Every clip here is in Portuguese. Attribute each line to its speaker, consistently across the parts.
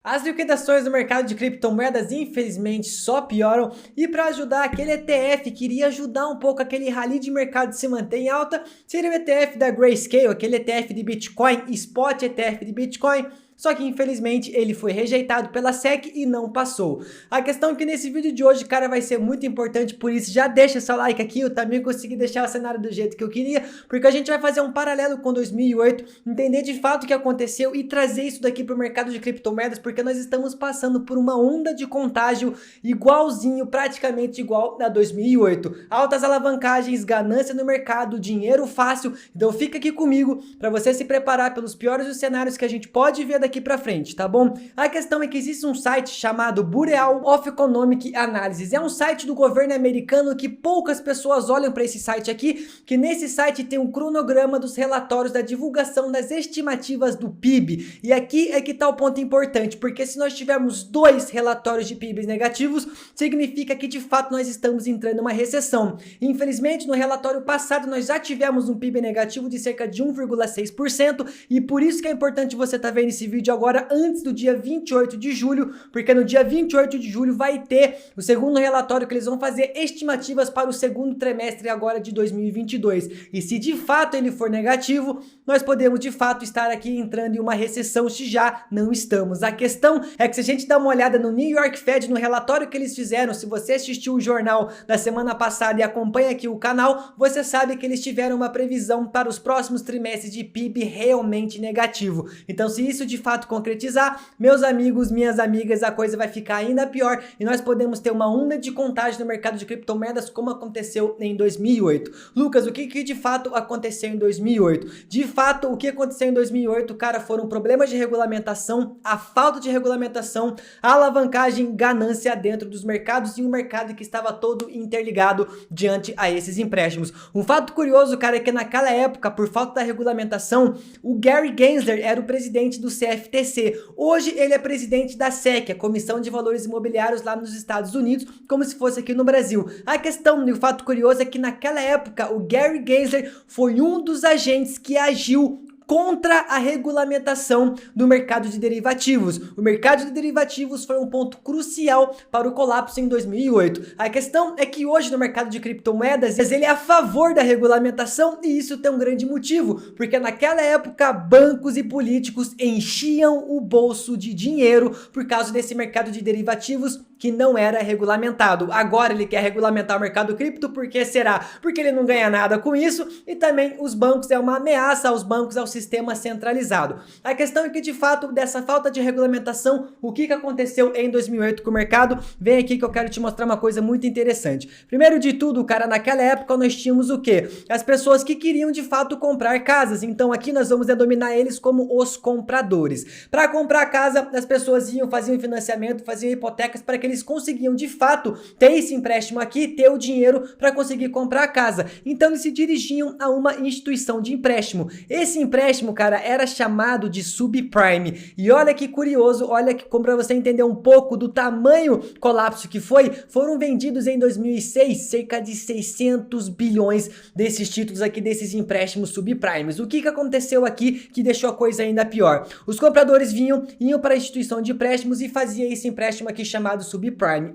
Speaker 1: As liquidações no mercado de criptomoedas infelizmente só pioram, e para ajudar aquele ETF que iria ajudar um pouco aquele rally de mercado se manter em alta, seria o ETF da Grayscale, aquele ETF de Bitcoin, Spot ETF de Bitcoin. Só que infelizmente ele foi rejeitado pela SEC e não passou. A questão é que nesse vídeo de hoje, cara, vai ser muito importante, por isso já deixa seu like aqui. Eu também consegui deixar o cenário do jeito que eu queria, porque a gente vai fazer um paralelo com 2008, entender de fato o que aconteceu e trazer isso daqui para o mercado de criptomoedas, porque nós estamos passando por uma onda de contágio igualzinho, praticamente igual a 2008. Altas alavancagens, ganância no mercado, dinheiro fácil. Então fica aqui comigo para você se preparar pelos piores dos cenários que a gente pode ver daqui para frente, tá bom? A questão é que existe um site chamado Bureau of Economic Analysis. É um site do governo americano que poucas pessoas olham para esse site aqui, que nesse site tem um cronograma dos relatórios da divulgação das estimativas do PIB. E aqui é que tá o ponto importante, porque se nós tivermos dois relatórios de PIBs negativos, significa que de fato nós estamos entrando em uma recessão. Infelizmente, no relatório passado nós já tivemos um PIB negativo de cerca de 1,6%, e por isso que é importante você estar vendo esse vídeo agora antes do dia 28 de julho, porque no dia 28 de julho vai ter o segundo relatório que eles vão fazer estimativas para o segundo trimestre agora de 2022. E se de fato ele for negativo, nós podemos de fato estar aqui entrando em uma recessão, se já não estamos. A questão é que se a gente dá uma olhada no New York Fed, no relatório que eles fizeram, se você assistiu o jornal da semana passada e acompanha aqui o canal, você sabe que eles tiveram uma previsão para os próximos trimestres de PIB realmente negativo. Então, se isso de fato concretizar, meus amigos, minhas amigas, a coisa vai ficar ainda pior e nós podemos ter uma onda de contágio no mercado de criptomoedas como aconteceu em 2008. Lucas, o que de fato aconteceu em 2008? De fato, o que aconteceu em 2008, cara, foram problemas de regulamentação, a falta de regulamentação, a alavancagem, ganância dentro dos mercados e um mercado que estava todo interligado diante a esses empréstimos. Um fato curioso, cara, é que naquela época, por falta da regulamentação, o Gary Gensler era o presidente do CFTC. Hoje ele é presidente da SEC, a Comissão de Valores Imobiliários lá nos Estados Unidos, como se fosse aqui no Brasil. A questão e o fato curioso é que naquela época o Gary Gensler foi um dos agentes que agiu contra a regulamentação do mercado de derivativos. O mercado de derivativos foi um ponto crucial para o colapso em 2008. A questão é que hoje no mercado de criptomoedas, ele é a favor da regulamentação, e isso tem um grande motivo, porque naquela época bancos e políticos enchiam o bolso de dinheiro por causa desse mercado de derivativos que não era regulamentado. Agora ele quer regulamentar o mercado cripto, por que será? Porque ele não ganha nada com isso, e também os bancos, é uma ameaça aos bancos, ao sistema centralizado. A questão é que de fato dessa falta de regulamentação, o que aconteceu em 2008 com o mercado? Vem aqui que eu quero te mostrar uma coisa muito interessante. Primeiro de tudo, cara, naquela época nós tínhamos o quê? As pessoas que queriam de fato comprar casas, então aqui nós vamos denominar eles como os compradores. Para comprar casa, as pessoas faziam financiamento, faziam hipotecas para que eles conseguiam de fato ter esse empréstimo aqui, ter o dinheiro para conseguir comprar a casa. Então eles se dirigiam a uma instituição de empréstimo. Esse empréstimo, cara, era chamado de subprime. E olha que curioso, olha que, como para você entender um pouco do tamanho colapso que foi, foram vendidos em 2006 cerca de 600 bilhões desses títulos aqui, desses empréstimos subprimes. O que aconteceu aqui que deixou a coisa ainda pior? Os compradores iam para a instituição de empréstimos e faziam esse empréstimo aqui chamado subprime.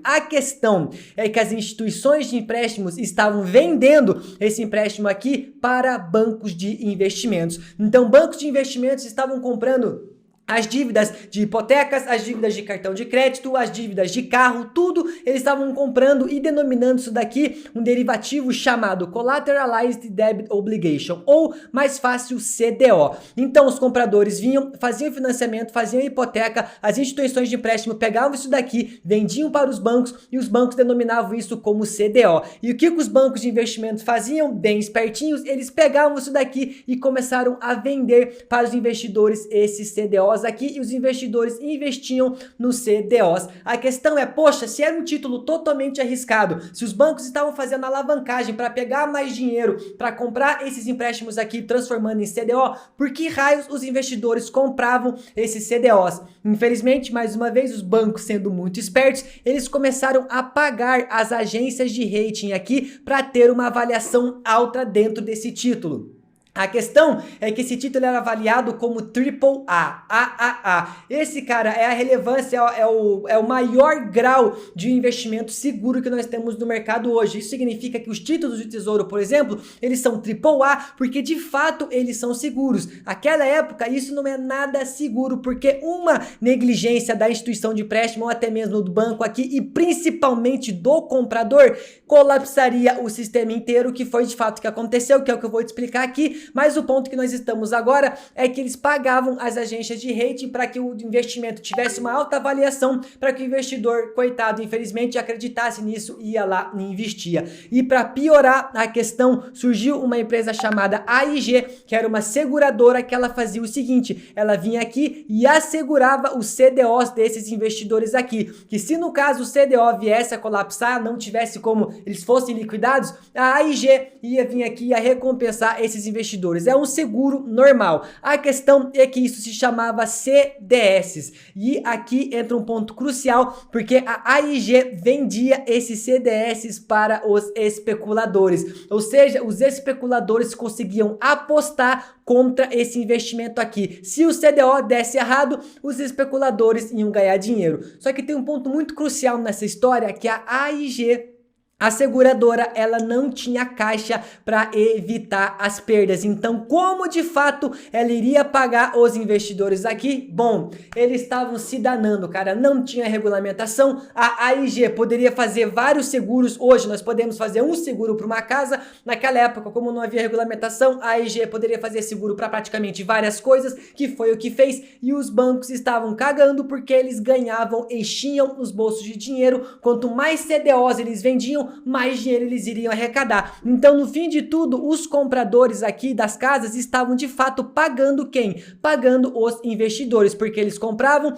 Speaker 1: A questão é que as instituições de empréstimos estavam vendendo esse empréstimo aqui para bancos de investimentos. Então, bancos de investimentos estavam comprando as dívidas de hipotecas, as dívidas de cartão de crédito, as dívidas de carro, tudo eles estavam comprando e denominando isso daqui um derivativo chamado Collateralized Debt Obligation, ou mais fácil CDO. Então os compradores faziam financiamento, faziam hipoteca, as instituições de empréstimo pegavam isso daqui, vendiam para os bancos e os bancos denominavam isso como CDO. E o que os bancos de investimentos faziam? Bem espertinhos, eles pegavam isso daqui e começaram a vender para os investidores esses CDOs aqui, e os investidores investiam nos CDOs. A questão é, poxa, se era um título totalmente arriscado, se os bancos estavam fazendo alavancagem para pegar mais dinheiro, para comprar esses empréstimos aqui, transformando em CDO, por que raios os investidores compravam esses CDOs? Infelizmente, mais uma vez, os bancos, sendo muito espertos, eles começaram a pagar as agências de rating aqui para ter uma avaliação alta dentro desse título. A questão é que esse título era avaliado como AAA. Esse, cara, é a relevância, é o maior grau de investimento seguro que nós temos no mercado hoje. Isso significa que os títulos de tesouro, por exemplo, eles são AAA porque de fato eles são seguros. Naquela época isso não é nada seguro, porque uma negligência da instituição de empréstimo ou até mesmo do banco aqui e principalmente do comprador colapsaria o sistema inteiro, que foi de fato o que aconteceu, que é o que eu vou te explicar aqui. Mas o ponto que nós estamos agora é que eles pagavam as agências de rating para que o investimento tivesse uma alta avaliação, para que o investidor, coitado, infelizmente, acreditasse nisso e ia lá e investia. E para piorar a questão, surgiu uma empresa chamada AIG, que era uma seguradora, que ela fazia o seguinte: ela vinha aqui e assegurava os CDOs desses investidores aqui, que se no caso o CDO viesse a colapsar, não tivesse como eles fossem liquidados, a AIG ia vir aqui a recompensar esses investidores. É um seguro normal. A questão é que isso se chamava CDS. E aqui entra um ponto crucial, porque a AIG vendia esses CDS para os especuladores. Ou seja, os especuladores conseguiam apostar contra esse investimento aqui. Se o CDO desse errado, os especuladores iam ganhar dinheiro. Só que tem um ponto muito crucial nessa história, que a AIG, a seguradora, ela não tinha caixa para evitar as perdas. Então, como de fato ela iria pagar os investidores aqui? Bom, eles estavam se danando, cara. Não tinha regulamentação. A AIG poderia fazer vários seguros. Hoje nós podemos fazer um seguro para uma casa. Naquela época, como não havia regulamentação, a AIG poderia fazer seguro para praticamente várias coisas, que foi o que fez. E os bancos estavam cagando porque eles ganhavam, enchiam os bolsos de dinheiro. Quanto mais CDOs eles vendiam, mais dinheiro eles iriam arrecadar. Então, no fim de tudo, os compradores aqui das casas estavam de fato pagando quem? Pagando os investidores, porque eles compravam,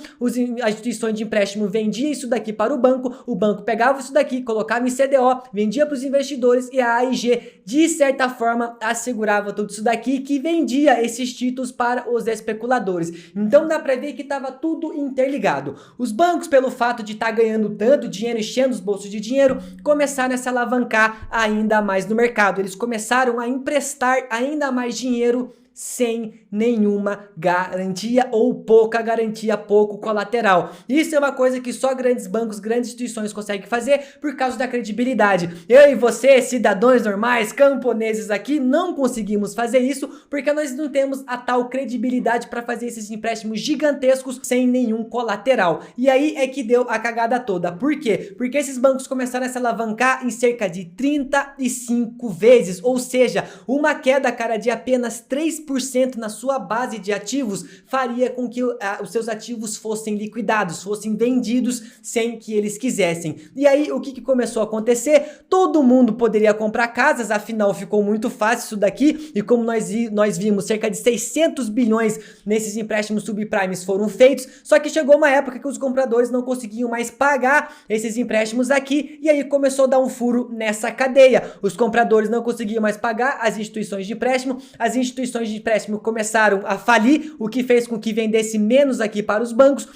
Speaker 1: as instituições de empréstimo vendiam isso daqui para o banco pegava isso daqui, colocava em CDO, vendia para os investidores e a AIG, de certa forma, assegurava tudo isso daqui, que vendia esses títulos para os especuladores. Então, dá para ver que estava tudo interligado. Os bancos, pelo fato de estar ganhando tanto dinheiro, enchendo os bolsos de dinheiro, começaram a se alavancar ainda mais no mercado. Eles começaram a emprestar ainda mais dinheiro sem nenhuma garantia ou pouca garantia, pouco colateral. Isso é uma coisa que só grandes bancos, grandes instituições conseguem fazer por causa da credibilidade. Eu e você, cidadãos normais, camponeses aqui, não conseguimos fazer isso porque nós não temos a tal credibilidade para fazer esses empréstimos gigantescos sem nenhum colateral. E aí é que deu a cagada toda. Por quê? Porque esses bancos começaram a se alavancar em cerca de 35 vezes, ou seja, uma queda, cara, de apenas 3% na sua base de ativos faria com que os seus ativos fossem liquidados, fossem vendidos sem que eles quisessem. E aí o que começou a acontecer? Todo mundo poderia comprar casas, afinal ficou muito fácil isso daqui, e como nós vimos, cerca de 600 bilhões nesses empréstimos subprimes foram feitos, só que chegou uma época que os compradores não conseguiam mais pagar esses empréstimos aqui, e aí começou a dar um furo nessa cadeia. Os compradores não conseguiam mais pagar as instituições de empréstimo, as instituições de empréstimo começaram a falir, o que fez com que vendesse menos aqui para os bancos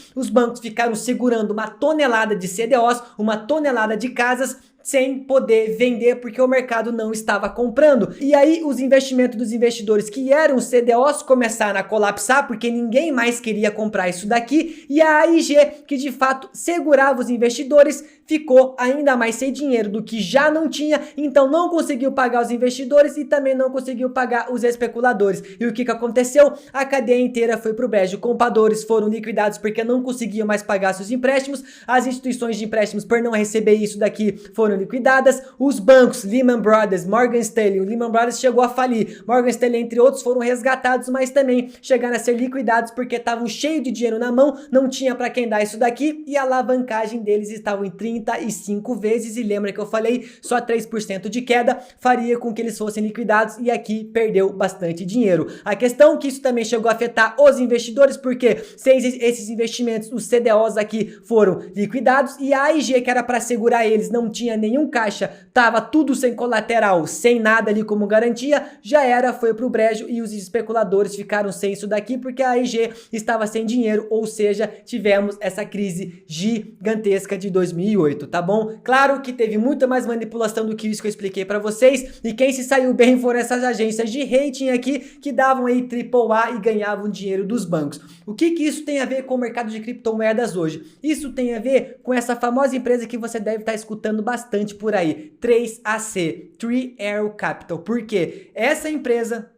Speaker 1: ficaram segurando uma tonelada de CDOs, uma tonelada de casas, sem poder vender porque o mercado não estava comprando. E aí os investimentos dos investidores que eram CDOs começaram a colapsar porque ninguém mais queria comprar isso daqui, e a AIG, que de fato segurava os investidores, ficou ainda mais sem dinheiro do que já não tinha, então não conseguiu pagar os investidores e também não conseguiu pagar os especuladores. E o que aconteceu? A cadeia inteira foi pro brejo. Compradores foram liquidados porque não conseguiam mais pagar seus empréstimos, as instituições de empréstimos, por não receber isso daqui, foram liquidadas, os bancos, Lehman Brothers, Morgan Stanley, o Lehman Brothers chegou a falir, Morgan Stanley entre outros foram resgatados, mas também chegaram a ser liquidados porque estavam cheios de dinheiro na mão, não tinha para quem dar isso daqui, e a alavancagem deles estava em 35 vezes, e lembra que eu falei, só 3% de queda faria com que eles fossem liquidados, e aqui perdeu bastante dinheiro. A questão é que isso também chegou a afetar os investidores, porque sem esses investimentos, os CDOs aqui foram liquidados, e a AIG, que era para segurar eles, não tinha nenhum caixa, tava tudo sem colateral, sem nada ali como garantia, já era, foi pro brejo e os especuladores ficaram sem isso daqui porque a IG estava sem dinheiro, ou seja, tivemos essa crise gigantesca de 2008, tá bom? Claro que teve muita mais manipulação do que isso que eu expliquei pra vocês, e quem se saiu bem foram essas agências de rating aqui que davam aí AAA e ganhavam dinheiro dos bancos. O que isso tem a ver com o mercado de criptomoedas hoje? Isso tem a ver com essa famosa empresa que você deve estar escutando bastante por aí, 3AC, Three Arrow Capital. Por quê? Essa empresa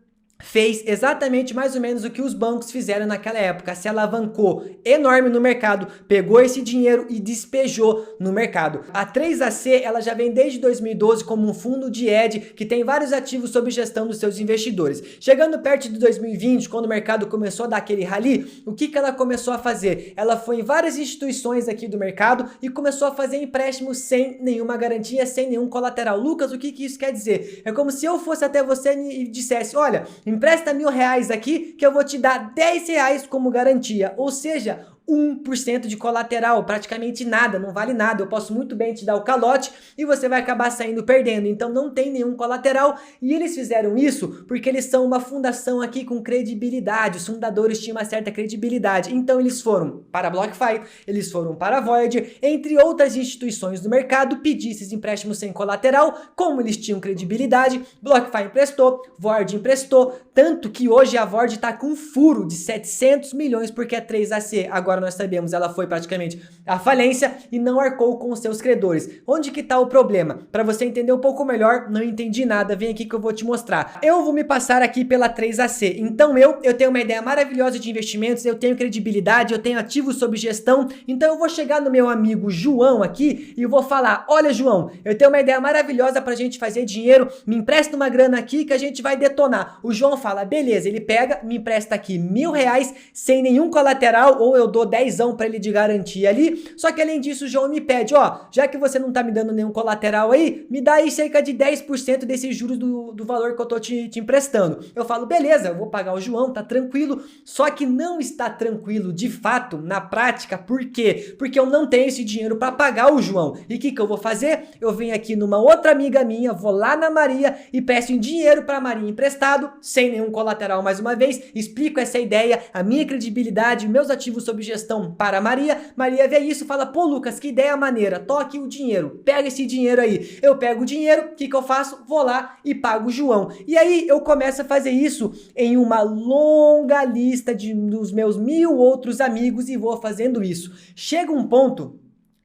Speaker 1: fez exatamente mais ou menos o que os bancos fizeram naquela época, se alavancou enorme no mercado, pegou esse dinheiro e despejou no mercado. A 3AC, ela já vem desde 2012 como um fundo de hedge que tem vários ativos sob gestão dos seus investidores. Chegando perto de 2020, quando o mercado começou a dar aquele rally, o que ela começou a fazer? Ela foi em várias instituições aqui do mercado e começou a fazer empréstimos sem nenhuma garantia, sem nenhum colateral. Lucas, o que isso quer dizer? É como se eu fosse até você e dissesse, olha, empresta R$1.000 aqui que eu vou te dar R$10 como garantia, ou seja, 1% de colateral, praticamente nada, não vale nada. Eu posso muito bem te dar o calote e você vai acabar saindo perdendo, então não tem nenhum colateral. E eles fizeram isso porque eles são uma fundação aqui com credibilidade, os fundadores tinham uma certa credibilidade, então eles foram para a BlockFi, eles foram para a Voyager, entre outras instituições do mercado, pedir esses empréstimos sem colateral. Como eles tinham credibilidade, BlockFi emprestou, Voyager emprestou, tanto que hoje a Voyager está com um furo de 700 milhões porque a 3AC agora nós sabemos, ela foi praticamente à falência e não arcou com os seus credores. Onde que tá o problema? Para você entender um pouco melhor, não entendi nada, vem aqui que eu vou te mostrar. Eu vou me passar aqui pela 3AC, então eu tenho uma ideia maravilhosa de investimentos, eu tenho credibilidade, eu tenho ativos sob gestão, então eu vou chegar no meu amigo João aqui e eu vou falar, olha João, eu tenho uma ideia maravilhosa pra gente fazer dinheiro, me empresta uma grana aqui que a gente vai detonar. O João fala, beleza, ele pega, me empresta aqui R$1.000 sem nenhum colateral, ou eu dou 10 pra ele de garantia ali, só que além disso o João me pede, ó, já que você não tá me dando nenhum colateral aí, me dá aí cerca de 10% desses juros do valor que eu tô te emprestando. Eu falo, beleza, eu vou pagar o João, tá tranquilo, só que não está tranquilo de fato, na prática, por quê? Porque eu não tenho esse dinheiro pra pagar o João, e o que eu vou fazer? Eu venho aqui numa outra amiga minha, vou lá na Maria e peço em dinheiro pra Maria emprestado, sem nenhum colateral mais uma vez, explico essa ideia, a minha credibilidade, meus ativos sob gestão para a Maria. Maria vê isso e fala, pô Lucas, que ideia maneira, toque o dinheiro, pega esse dinheiro aí. Eu pego o dinheiro, o que eu faço? Vou lá e pago o João. E aí eu começo a fazer isso em uma longa lista dos meus 1000 outros amigos e vou fazendo isso. Chega um ponto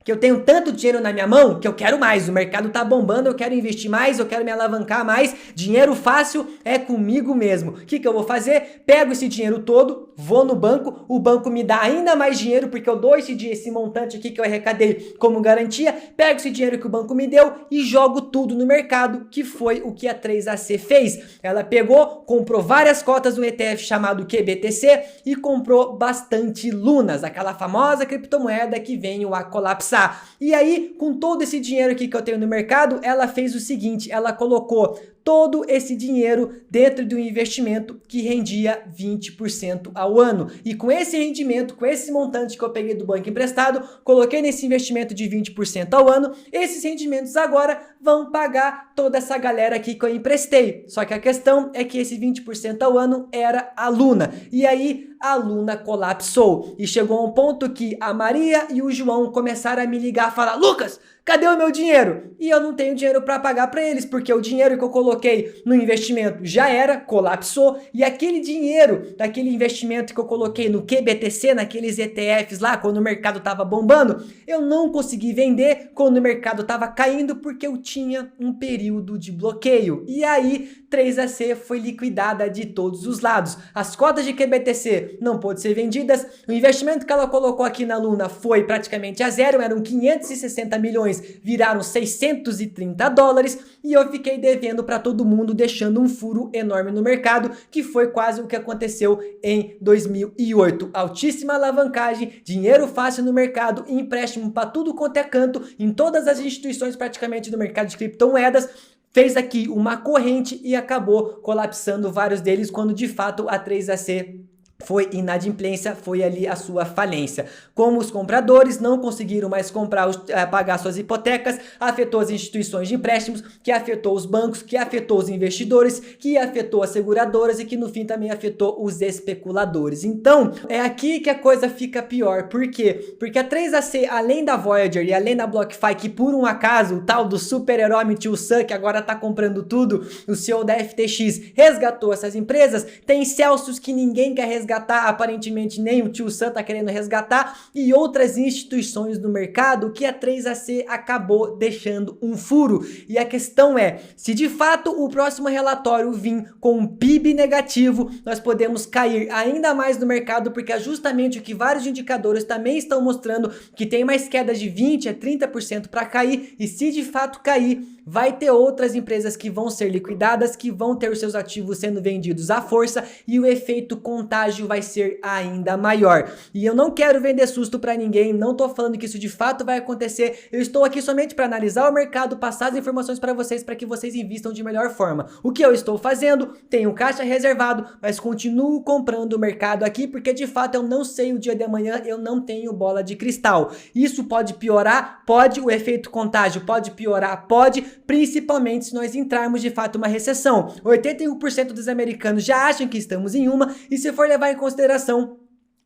Speaker 1: que eu tenho tanto dinheiro na minha mão que eu quero mais, o mercado tá bombando, eu quero investir mais, eu quero me alavancar mais, dinheiro fácil é comigo mesmo. O que eu vou fazer? Pego esse dinheiro todo, vou no banco, o banco me dá ainda mais dinheiro porque eu dou esse montante aqui que eu arrecadei como garantia, pego esse dinheiro que o banco me deu e jogo tudo no mercado, que foi o que a 3AC fez. Ela pegou, comprou várias cotas do ETF chamado QBTC e comprou bastante Lunas, aquela famosa criptomoeda que veio a colapsar. E aí, com todo esse dinheiro aqui que eu tenho no mercado, ela fez o seguinte, ela colocou todo esse dinheiro dentro de um investimento que rendia 20% ao ano. E com esse rendimento, com esse montante que eu peguei do banco emprestado, coloquei nesse investimento de 20% ao ano, esses rendimentos agora vão pagar toda essa galera aqui que eu emprestei. Só que a questão é que esse 20% ao ano era a Luna. E aí a Luna colapsou. E chegou a um ponto que a Maria e o João começaram a me ligar e falar, Lucas, cadê o meu dinheiro? E eu não tenho dinheiro para pagar para eles, porque o dinheiro que eu coloquei no investimento já era, colapsou, e aquele dinheiro daquele investimento que eu coloquei no QBTC, naqueles ETFs lá, quando o mercado tava bombando, eu não consegui vender quando o mercado tava caindo, porque eu tinha um período de bloqueio. E aí, 3AC foi liquidada de todos os lados. As cotas de QBTC não pôde ser vendidas, o investimento que ela colocou aqui na Luna foi praticamente a zero, eram 560 milhões, viraram 630 dólares e eu fiquei devendo para todo mundo, deixando um furo enorme no mercado, que foi quase o que aconteceu em 2008. Altíssima alavancagem, dinheiro fácil no mercado, empréstimo para tudo quanto é canto, em todas as instituições praticamente do mercado de criptomoedas, fez aqui uma corrente e acabou colapsando vários deles quando de fato a 3AC foi inadimplência, foi ali a sua falência. Como os compradores não conseguiram mais pagar suas hipotecas, afetou as instituições de empréstimos, que afetou os bancos, que afetou os investidores, que afetou as seguradoras e que no fim também afetou os especuladores. Então, é aqui que a coisa fica pior. Por quê? Porque a 3AC, além da Voyager e além da BlockFi, que por um acaso, o tal do super-herói Mitchell Sun, que agora tá comprando tudo, o CEO da FTX, resgatou essas empresas, tem Celsius que ninguém quer resgatar, aparentemente nem o tio Sam tá querendo resgatar, e outras instituições do mercado que a 3AC acabou deixando um furo. E a questão é, se de fato o próximo relatório vir com um PIB negativo, nós podemos cair ainda mais no mercado, porque é justamente o que vários indicadores também estão mostrando, que tem mais quedas de 20% a 30% para cair, e se de fato cair, vai ter outras empresas que vão ser liquidadas, que vão ter os seus ativos sendo vendidos à força, e o efeito contágio vai ser ainda maior. E eu não quero vender susto para ninguém, não tô falando que isso de fato vai acontecer, eu estou aqui somente para analisar o mercado, passar as informações para vocês, para que vocês invistam de melhor forma. O que eu estou fazendo? Tenho caixa reservado, mas continuo comprando o mercado aqui, porque de fato eu não sei o dia de amanhã, eu não tenho bola de cristal. Isso pode piorar? Pode. O efeito contágio pode piorar? Pode, principalmente se nós entrarmos de fato uma recessão. 81% dos americanos já acham que estamos em uma, e se for levar em consideração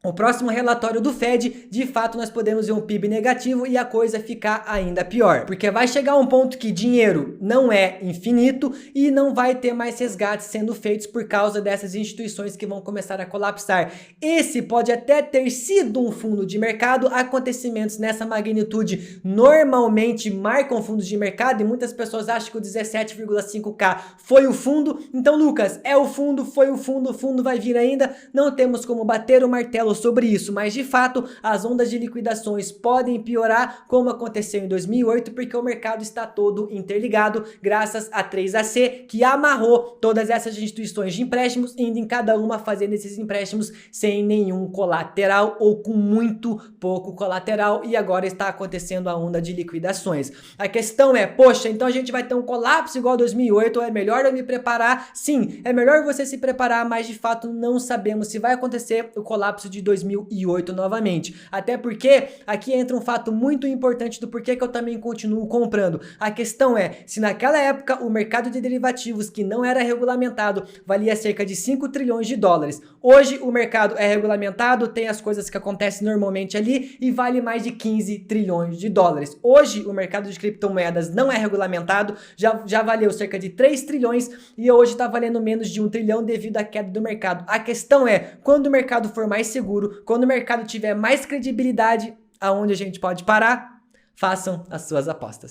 Speaker 1: o próximo relatório do Fed, de fato nós podemos ver um PIB negativo e a coisa ficar ainda pior. Porque vai chegar um ponto que dinheiro não é infinito e não vai ter mais resgates sendo feitos por causa dessas instituições que vão começar a colapsar. Esse pode até ter sido um fundo de mercado, acontecimentos nessa magnitude normalmente marcam fundos de mercado e muitas pessoas acham que o 17,5K foi o fundo. Então, Lucas, é o fundo, foi o fundo vai vir ainda, não temos como bater o martelo sobre isso, mas de fato as ondas de liquidações podem piorar, como aconteceu em 2008, porque o mercado está todo interligado graças a 3AC, que amarrou todas essas instituições de empréstimos, indo em cada uma fazendo esses empréstimos sem nenhum colateral ou com muito pouco colateral, e agora está acontecendo a onda de liquidações. A questão é, poxa, então a gente vai ter um colapso igual a 2008, ou é melhor eu me preparar? Sim, é melhor você se preparar, mas de fato não sabemos se vai acontecer o colapso de 2008 novamente. Até porque aqui entra um fato muito importante do porquê que eu também continuo comprando. A questão é, se naquela época o mercado de derivativos que não era regulamentado valia cerca de 5 trilhões de dólares. Hoje o mercado é regulamentado, tem as coisas que acontecem normalmente ali e vale mais de 15 trilhões de dólares. Hoje o mercado de criptomoedas não é regulamentado, já valeu cerca de 3 trilhões e hoje está valendo menos de 1 trilhão devido à queda do mercado. A questão é, quando o mercado for mais seguro, quando o mercado tiver mais credibilidade, aonde a gente pode parar, façam as suas apostas.